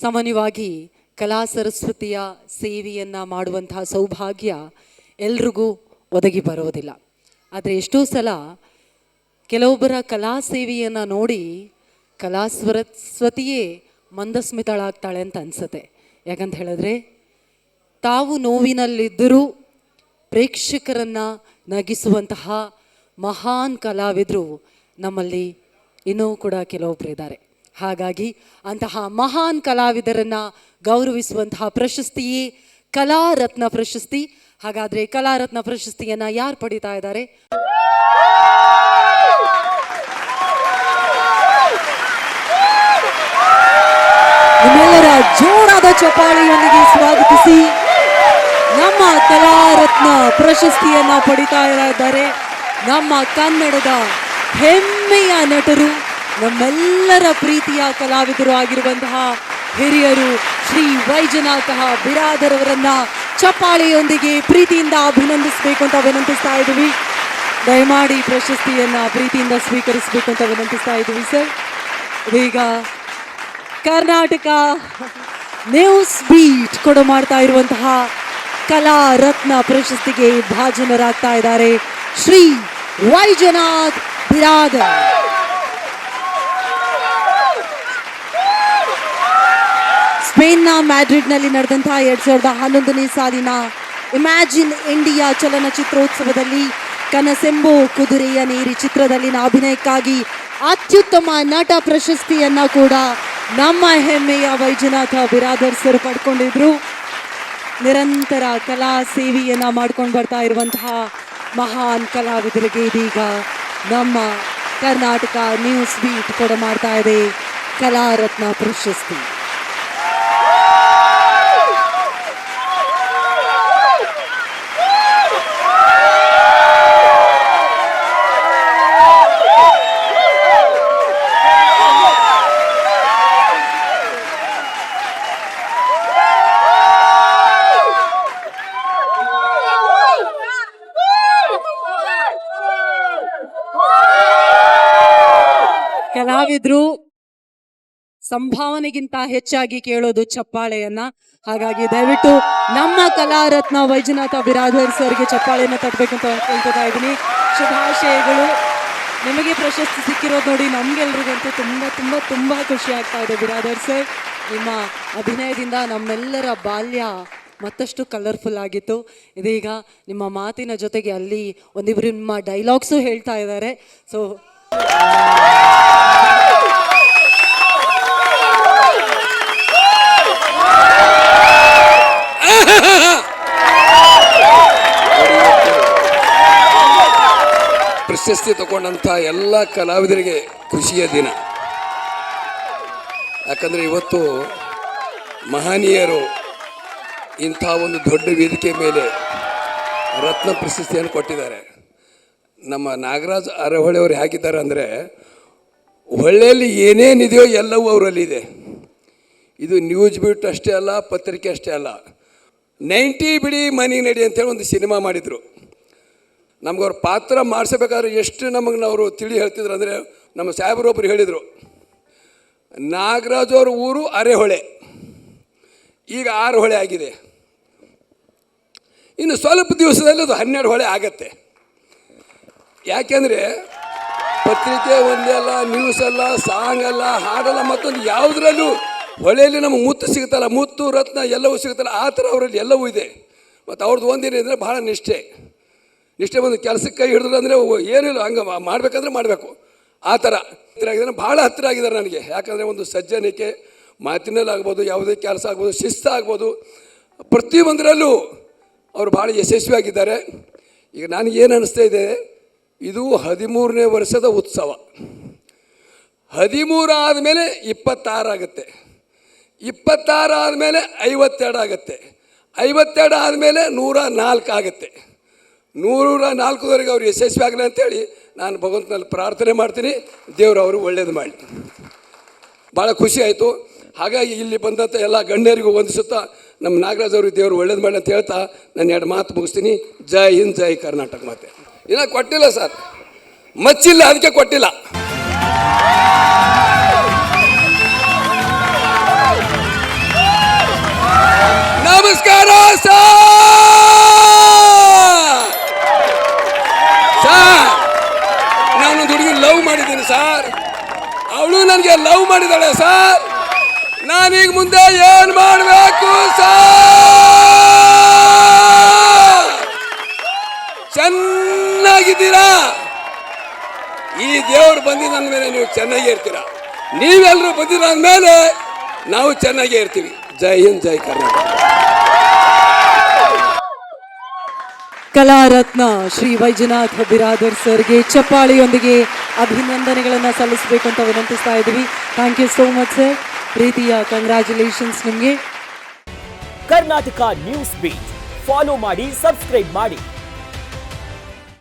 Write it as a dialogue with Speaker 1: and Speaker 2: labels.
Speaker 1: ಸಾಮಾನ್ಯವಾಗಿ ಕಲಾ ಸರಸ್ವತಿಯ ಸೇವೆಯನ್ನು ಮಾಡುವಂತಹ ಸೌಭಾಗ್ಯ ಎಲ್ರಿಗೂ ಒದಗಿ ಬರೋದಿಲ್ಲ. ಆದರೆ ಎಷ್ಟೋ ಸಲ ಕೆಲವೊಬ್ಬರ ಕಲಾ ಸೇವೆಯನ್ನು ನೋಡಿ ಕಲಾ ಸರಸ್ವತಿಯೇ ಮಂದಸ್ಮಿತಳಾಗ್ತಾಳೆ ಅಂತ ಅನಿಸುತ್ತೆ. ಯಾಕಂತ ಹೇಳಿದ್ರೆ ತಾವು ನೋವಿನಲ್ಲಿದ್ದರೂ ಪ್ರೇಕ್ಷಕರನ್ನು ನಗಿಸುವಂತಹ ಮಹಾನ್ ಕಲಾವಿದರು ನಮ್ಮಲ್ಲಿ ಇನ್ನೂ ಕೂಡ ಕೆಲವೊಬ್ಬರು ಇದ್ದಾರೆ. ಹಾಗಾಗಿ ಅಂತಹ ಮಹಾನ್ ಕಲಾವಿದರನ್ನು ಗೌರವಿಸುವಂತಹ ಪ್ರಶಸ್ತಿಯೇ ಕಲಾರತ್ನ ಪ್ರಶಸ್ತಿ. ಹಾಗಾದರೆ ಕಲಾರತ್ನ ಪ್ರಶಸ್ತಿಯನ್ನು ಯಾರು ಪಡಿತಾ ಇದ್ದಾರೆ? ನಿಮ್ಮೆಲ್ಲರ ಜೋರಾದ ಚಪ್ಪಾಳೆಯೊಂದಿಗೆ ಸ್ವಾಗತಿಸಿ ನಮ್ಮ ಕಲಾರತ್ನ ಪ್ರಶಸ್ತಿಯನ್ನ ಪಡಿತಾ ಇದ್ದಾರೆ ನಮ್ಮ ಕನ್ನಡದ ಹೆಮ್ಮೆಯ ನಟರು, ನಮ್ಮೆಲ್ಲರ ಪ್ರೀತಿಯ ಕಲಾವಿದರು ಆಗಿರುವಂತಹ ಹಿರಿಯರು ಶ್ರೀ ವೈಜನಾಥ ಬಿರಾದರ್ ಅವರನ್ನ ಚಪ್ಪಾಳೆಯೊಂದಿಗೆ ಪ್ರೀತಿಯಿಂದ ಅಭಿನಂದಿಸಬೇಕು ಅಂತ ವಿನಂತಿಸ್ತಾ ಇದ್ದೀವಿ. ದಯಮಾಡಿ ಪ್ರಶಸ್ತಿಯನ್ನ ಪ್ರೀತಿಯಿಂದ ಸ್ವೀಕರಿಸಬೇಕು ಅಂತ ವಿನಂತಿಸ್ತಾ ಇದ್ದೀವಿ ಸರ್. ಈಗ ಕರ್ನಾಟಕ ನ್ಯೂಸ್ ಬೀಟ್ ಕೊಡ ಮಾಡ್ತಾ ಇರುವಂತಹ ಕಲಾ ರತ್ನ ಪ್ರಶಸ್ತಿಗೆ ಭಾಜನರಾಗ್ತಾ ಇದ್ದಾರೆ ಶ್ರೀ ವೈಜನಾಥ್ ಬಿರಾದರ್. ಸ್ಪೇನ್ನ ಮ್ಯಾಡ್ರಿಡ್ನಲ್ಲಿ ನಡೆದಂತಹ 2011ನೇ ಸಾಲಿನ ಇಮ್ಯಾಜಿನ್ ಇಂಡಿಯಾ ಚಲನಚಿತ್ರೋತ್ಸವದಲ್ಲಿ ಕನಸೆಂಬೋ ಕುದುರೆಯ ನೇರಿ ಚಿತ್ರದಲ್ಲಿನ ಅಭಿನಯಕ್ಕಾಗಿ ಅತ್ಯುತ್ತಮ ನಟ ಪ್ರಶಸ್ತಿಯನ್ನ ಕೂಡ ನಮ್ಮ ಹೆಮ್ಮೆಯ ವೈಜನಾಥ ಬಿರಾದರ್ ಸರ್ ಪಡ್ಕೊಂಡಿದ್ರು. ನಿರಂತರ ಕಲಾ ಸೇವೆಯನ್ನ ಮಾಡ್ಕೊಂಡು ಬರ್ತಾ ಇರುವಂತಹ ಮಹಾನ್ ಕಲಾವಿದರಿಗೆ ಇದೀಗ ನಮ್ಮ ಕರ್ನಾಟಕ ನ್ಯೂಸ್ ಬೀಟ್ ಕೊಡ ಮಾಡ್ತಾ ಇದೆ ಕಲಾರತ್ನ ಪ್ರಶಸ್ತಿ. ಕಲಾವಿದರು ಸಂಭಾವನೆಗಿಂತ ಹೆಚ್ಚಾಗಿ ಕೇಳೋದು ಚಪ್ಪಾಳೆಯನ್ನ. ಹಾಗಾಗಿ ದಯವಿಟ್ಟು ನಮ್ಮ ಕಲಾರತ್ನ ವೈಜನಾಥ ಬಿರಾದರ್ ಸರ್ಗೆ ಚಪ್ಪಾಳೆಯನ್ನ ತಟ್ಟಬೇಕಂತ ಕೇಳ್ಕೊತಾ ಇದ್ದೀನಿ. ಶುಭಾಶಯಗಳು. ನಿಮಗೆ ಪ್ರಶಸ್ತಿ ಸಿಕ್ಕಿರೋದು ನೋಡಿ ನಮ್ಗೆಲ್ರಿಗಂತೂ ತುಂಬಾ ತುಂಬಾ ತುಂಬಾ ಖುಷಿ ಆಗ್ತಾ ಇದೆ. ಬಿರಾದರ್ ಸರ್, ನಿಮ್ಮ ಅಭಿನಯದಿಂದ ನಮ್ಮೆಲ್ಲರ ಬಾಲ್ಯ ಮತ್ತಷ್ಟು ಕಲರ್ಫುಲ್ ಆಗಿತ್ತು. ಇದೀಗ ನಿಮ್ಮ ಮಾತಿನ ಜೊತೆಗೆ ಅಲ್ಲಿ ಒಂದಿಬ್ರು ನಿಮ್ಮ ಡೈಲಾಗ್ಸು ಹೇಳ್ತಾ ಇದ್ದಾರೆ. ಸೊ
Speaker 2: ಪ್ರಶಸ್ತಿ ತಗೊಂಡಂಥ ಎಲ್ಲ ಕಲಾವಿದರಿಗೆ ಖುಷಿಯ ದಿನ. ಯಾಕಂದರೆ ಇವತ್ತು ಮಹನೀಯರು ಇಂಥ ಒಂದು ದೊಡ್ಡ ವೇದಿಕೆ ಮೇಲೆ ರತ್ನ ಪ್ರಶಸ್ತಿಯನ್ನು ಕೊಟ್ಟಿದ್ದಾರೆ. ನಮ್ಮ ನಾಗರಾಜ್ ಅರಹೊಳೆ ಅವರು ಹೇಗಿದ್ದಾರೆ ಅಂದರೆ, ಹೊಳ್ಳೆಯಲ್ಲಿ ಏನೇನಿದೆಯೋ ಎಲ್ಲವೂ ಅವರಲ್ಲಿದೆ. ಇದು ನ್ಯೂಸ್ ಬೀಟ್ ಅಷ್ಟೇ ಅಲ್ಲ, ಪತ್ರಿಕೆ ಅಷ್ಟೇ ಅಲ್ಲ, 90 ಬಿಡಿ ಮನಿ ನಡಿ ಅಂತೇಳಿ ಒಂದು ಸಿನಿಮಾ ಮಾಡಿದರು. ನಮ್ಗೆ ಅವ್ರ ಪಾತ್ರ ಮಾಡಿಸಬೇಕಾದ್ರೆ ಎಷ್ಟು ನಮಗೆ ಅವರು ತಿಳಿ ಹೇಳ್ತಿದ್ರು ಅಂದರೆ, ನಮ್ಮ ಸಾಹೇಬರೊಬ್ಬರು ಹೇಳಿದರು, ನಾಗರಾಜ್ ಅವ್ರ ಊರು ಅರೆಹೊಳೆ, ಈಗ 6 ಹೊಳೆ ಆಗಿದೆ, ಇನ್ನು ಸ್ವಲ್ಪ ದಿವಸದಲ್ಲಿ ಅದು 12 ಹೊಳೆ ಆಗತ್ತೆ. ಯಾಕೆಂದರೆ ಪತ್ರಿಕೆ ಒಂದೇ ಅಲ್ಲ, ನ್ಯೂಸ್ ಅಲ್ಲ, ಸಾಂಗ್ ಅಲ್ಲ, ಹಾಡಲ್ಲ, ಮತ್ತೊಂದು ಯಾವುದರಲ್ಲೂ ಹೊಳೆಯಲ್ಲಿ ನಮಗೆ ಮುತ್ತು ಸಿಗುತ್ತಲ್ಲ, ಮುತ್ತು ರತ್ನ ಎಲ್ಲವೂ ಸಿಗುತ್ತಲ್ಲ, ಆ ಥರ ಅವರಲ್ಲಿ ಎಲ್ಲವೂ ಇದೆ. ಮತ್ತು ಅವ್ರದ್ದು ಒಂದೇನಿದೆ, ಭಾಳ ನಿಷ್ಠೆ ಬಂದು ಕೆಲಸಕ್ಕೆ ಕೈ ಹಿಡಿದ್ರು ಅಂದರೆ ಏನಿಲ್ಲ, ಹಂಗೆ ಮಾಡಬೇಕಂದ್ರೆ ಮಾಡಬೇಕು, ಆ ಥರ ಭಾಳ ಹತ್ತಿರ ಆಗಿದ್ದಾರೆ ನನಗೆ. ಯಾಕಂದರೆ ಒಂದು ಸಜ್ಜನಿಕೆ, ಮಾತಿನಲ್ಲಿ ಆಗ್ಬೋದು, ಯಾವುದೇ ಕೆಲಸ ಆಗ್ಬೋದು, ಶಿಸ್ತು ಆಗ್ಬೋದು, ಪ್ರತಿಯೊಂದರಲ್ಲೂ ಅವರು ಭಾಳ ಯಶಸ್ವಿಯಾಗಿದ್ದಾರೆ. ಈಗ ನನಗೇನು ಅನ್ನಿಸ್ತಾ ಇದೆ, ಇದು 13ನೇ ವರ್ಷದ ಉತ್ಸವ. 13 ಆದಮೇಲೆ 26 ಆಗುತ್ತೆ, 26 ಆದಮೇಲೆ 52 ಆಗುತ್ತೆ, 52 ಆದಮೇಲೆ 104 ಆಗುತ್ತೆ. 104ವರೆಗೆ ಅವ್ರು ಯಶಸ್ವಿ ಆಗಲಿ ಅಂತೇಳಿ ನಾನು ಭಗವಂತನಲ್ಲಿ ಪ್ರಾರ್ಥನೆ ಮಾಡ್ತೀನಿ. ದೇವರು ಅವರು ಒಳ್ಳೇದು ಮಾಡಿ. ಭಾಳ ಖುಷಿ ಆಯಿತು. ಹಾಗಾಗಿ ಇಲ್ಲಿ ಬಂದಂಥ ಎಲ್ಲ ಗಣ್ಯರಿಗೂ ವಂದಿಸುತ್ತಾ ನಮ್ಮ ನಾಗರಾಜ್ ಅವ್ರಿಗೆ ದೇವರು ಒಳ್ಳೇದು ಮಾಡಿ ಅಂತ ಹೇಳ್ತಾ ನಾನು 2 ಮಾತು ಮುಗಿಸ್ತೀನಿ. ಜೈ ಹಿಂದ್, ಜೈ ಕರ್ನಾಟಕ. ಮಾತೆ ಇನ್ನೂ ಕೊಟ್ಟಿಲ್ಲ ಸರ್, ಮಚ್ಚಿಲ್ಲ, ಅದಕ್ಕೆ ಕೊಟ್ಟಿಲ್ಲ. ಸರ್ ನಾನೊಂದು ಹುಡುಗಿ ಲವ್ ಮಾಡಿದ್ದೀನಿ ಸರ್, ಅವಳು ನನಗೆ ಲವ್ ಮಾಡಿದಾಳೆ ಸರ್. ನಾನೀಗ ಮುಂದೆ ಏನ್ ಮಾಡಬೇಕು ಸರ್? ಚೆನ್ನಾಗಿದ್ದೀರಾ? ಈ ದೇವರು ಬಂದಿದ್ದ ಮೇಲೆ ನೀವು ಚೆನ್ನಾಗೇ ಇರ್ತೀರಾ. ನೀವೆಲ್ಲರೂ ಬಂದಿರ ಅಂದಮೇಲೆ ನಾವು ಚೆನ್ನಾಗೇ ಇರ್ತೀವಿ. ಜೈ ಹಿಂದ್, ಜೈ ಕರ್ನಾಟಕ.
Speaker 1: ಕಲಾರತ್ನ ಶ್ರೀ ವೈಜನಾಥ್ ಬಿರಾದರ್ ಸರ್ಗೆ ಚಪ್ಪಾಳಿಯೊಂದಿಗೆ ಅಭಿನಂದನೆಗಳನ್ನು ಸಲ್ಲಿಸಬೇಕು ಅಂತ ವಿನಂತಿಸ್ತಾ ಇದ್ದೀವಿ. Thank you so much sir. ಪ್ರೀತಿಯ ಕಂಗ್ರ್ಯಾಚುಲೇಷನ್ಸ್ ನಿಮಗೆ.
Speaker 3: ಕರ್ನಾಟಕ ನ್ಯೂಸ್ ಬೀಟ್ ಫಾಲೋ ಮಾಡಿ, ಸಬ್ಸ್ಕ್ರೈಬ್ ಮಾಡಿ.